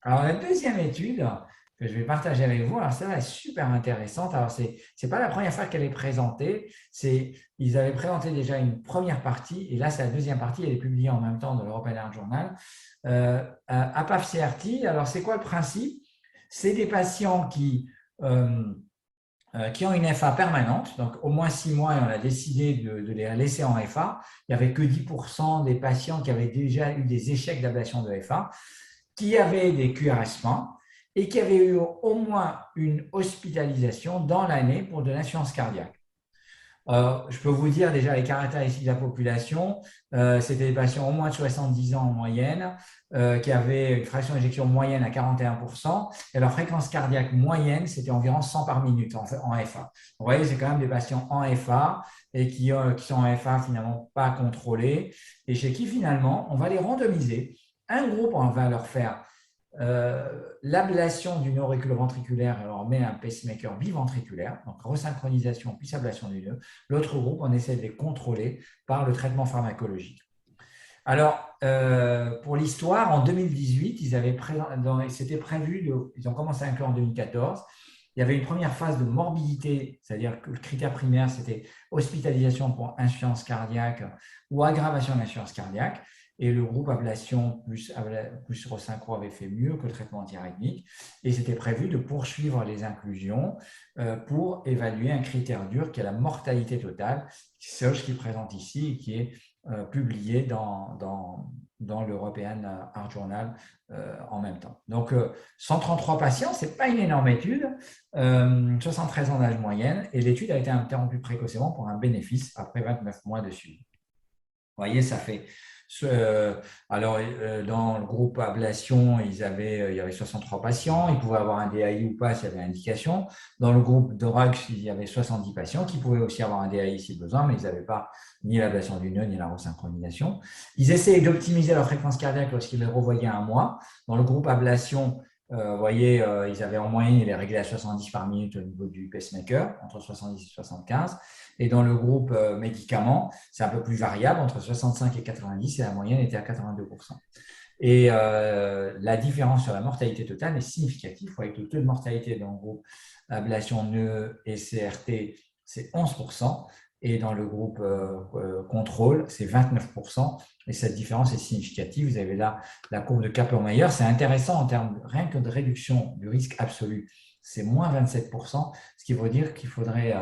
Alors, la deuxième étude que je vais partager avec vous, alors celle-là est super intéressante. Alors, c'est pas la première fois qu'elle est présentée. Ils avaient présenté déjà une première partie, et là, c'est la deuxième partie. Elle est publiée en même temps dans l'European Heart Journal. APAF-CRT, alors c'est quoi le principe? C'est des patients qui ont une FA permanente, donc au moins 6 mois, et on a décidé de les laisser en FA. Il n'y avait que 10% des patients qui avaient déjà eu des échecs d'ablation de FA, qui avaient des QRS fins et qui avaient eu au moins une hospitalisation dans l'année pour de l'insuffisance cardiaque. Je peux vous dire déjà les caractéristiques de la population. C'était des patients au moins de 70 ans en moyenne, qui avaient une fraction d'éjection moyenne à 41%, et leur fréquence cardiaque moyenne, c'était environ 100 par minute en FA. Vous voyez, c'est quand même des patients en FA et qui sont en FA finalement pas contrôlés, et chez qui finalement, on va les randomiser. Un groupe, on va leur faire l'ablation du nœud auriculo-ventriculaire, alors on met un pacemaker biventriculaire, donc resynchronisation puis ablation du nœud. L'autre groupe, on essaie de les contrôler par le traitement pharmacologique. Alors, pour l'histoire, en 2018, c'était prévu, ils ont commencé à inclure en 2014. Il y avait une première phase de morbidité, c'est-à-dire que le critère primaire, c'était hospitalisation pour insuffisance cardiaque ou aggravation de l'insuffisance cardiaque. Et le groupe ablation plus resynchro avait fait mieux que le traitement antiarythmique. Et c'était prévu de poursuivre les inclusions pour évaluer un critère dur qui est la mortalité totale, c'est ce qui présente ici et qui est publié dans l'European Heart Journal en même temps. Donc, 133 patients, ce n'est pas une énorme étude, 73 ans d'âge moyenne, et l'étude a été interrompue précocement pour un bénéfice après 29 mois de suivi. Vous voyez, ça fait. Alors, dans le groupe ablation, il y avait 63 patients. Ils pouvaient avoir un DAI ou pas s'il y avait indication. Dans le groupe Dorax, il y avait 70 patients qui pouvaient aussi avoir un DAI si besoin, mais ils n'avaient pas ni l'ablation du nœud ni la resynchronisation. Ils essayaient d'optimiser leur fréquence cardiaque lorsqu'ils les revoyaient un mois. Dans le groupe ablation, vous voyez, ils avaient en moyenne, ils les réglaient à 70 par minute au niveau du pacemaker, entre 70 et 75. Et dans le groupe médicaments, c'est un peu plus variable, entre 65 et 90, et la moyenne était à 82%. Et la différence sur la mortalité totale est significative. Avec le taux de mortalité dans le groupe ablation nœud et CRT, c'est 11%. Et dans le groupe contrôle, c'est 29%. Et cette différence est significative. Vous avez là la courbe de Kaplan-Meier. C'est intéressant en termes rien que de réduction du risque absolu. C'est moins 27%, ce qui veut dire qu'il faudrait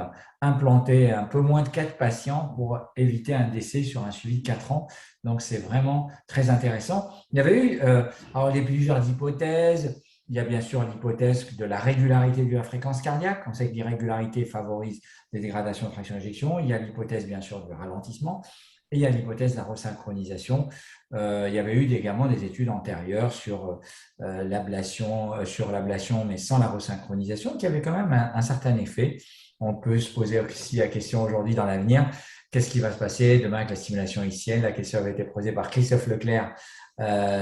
implanter un peu moins de 4 patients pour éviter un décès sur un suivi de 4 ans. Donc, c'est vraiment très intéressant. Il y avait eu alors, les plusieurs hypothèses. Il y a bien sûr l'hypothèse de la régularité de la fréquence cardiaque. On sait que l'irrégularité favorise des dégradations de fraction d'éjection. Il y a l'hypothèse, bien sûr, du ralentissement. Et il y a l'hypothèse de la resynchronisation. Il y avait eu également des études antérieures sur l'ablation, mais sans la resynchronisation, qui avaient quand même un certain effet. On peut se poser aussi la question aujourd'hui dans l'avenir, qu'est-ce qui va se passer demain avec la stimulation ICL? La question avait été posée par Christophe Leclerc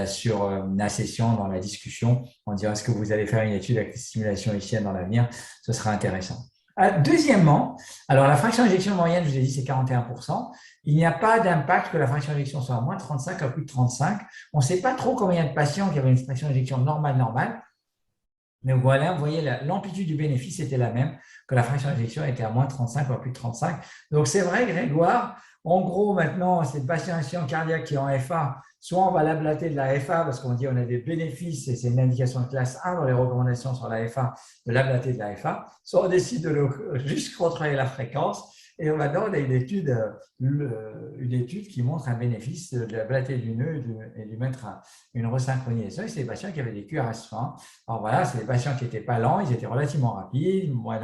sur la session dans la discussion. On dirait, est-ce que vous allez faire une étude avec la stimulation ICL dans l'avenir? Ce sera intéressant. Deuxièmement, alors la fraction d'éjection moyenne, je vous ai dit, c'est 41%. Il n'y a pas d'impact que la fraction d'éjection soit à moins 35 à plus de 35. On ne sait pas trop combien de patients qui avaient une fraction d'éjection normale. Mais voilà, vous voyez, l'amplitude du bénéfice était la même, que la fraction d'éjection était à moins 35 ou à plus de 35. Donc, c'est vrai, Grégoire, en gros, maintenant, c'est le patient insuffisant cardiaque qui est en FA. Soit on va l'ablater de la FA parce qu'on dit on a des bénéfices et c'est une indication de classe 1 dans les recommandations sur la FA, de l'ablater de la FA. Soit on décide de juste contrôler la fréquence. Et maintenant, on a une étude qui montre un bénéfice de l'ablater du nœud et de lui mettre une resynchronisation. Et c'est des patients qui avaient des QRS fins. Alors voilà, c'est des patients qui n'étaient pas lents, ils étaient relativement rapides. Moi,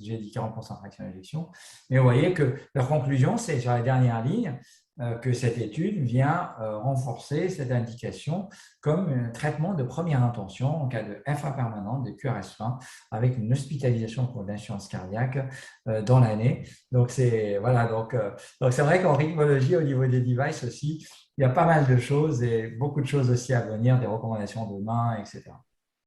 j'ai dit 40% de fraction d'éjection. Mais vous voyez que leur conclusion, c'est sur la dernière ligne, que cette étude vient renforcer cette indication comme un traitement de première intention en cas de FA permanente, de QRS fin, avec une hospitalisation pour l'insuffisance cardiaque dans l'année. Donc, c'est voilà, donc c'est vrai qu'en rythmologie, au niveau des devices aussi, il y a pas mal de choses et beaucoup de choses aussi à venir, des recommandations demain, etc.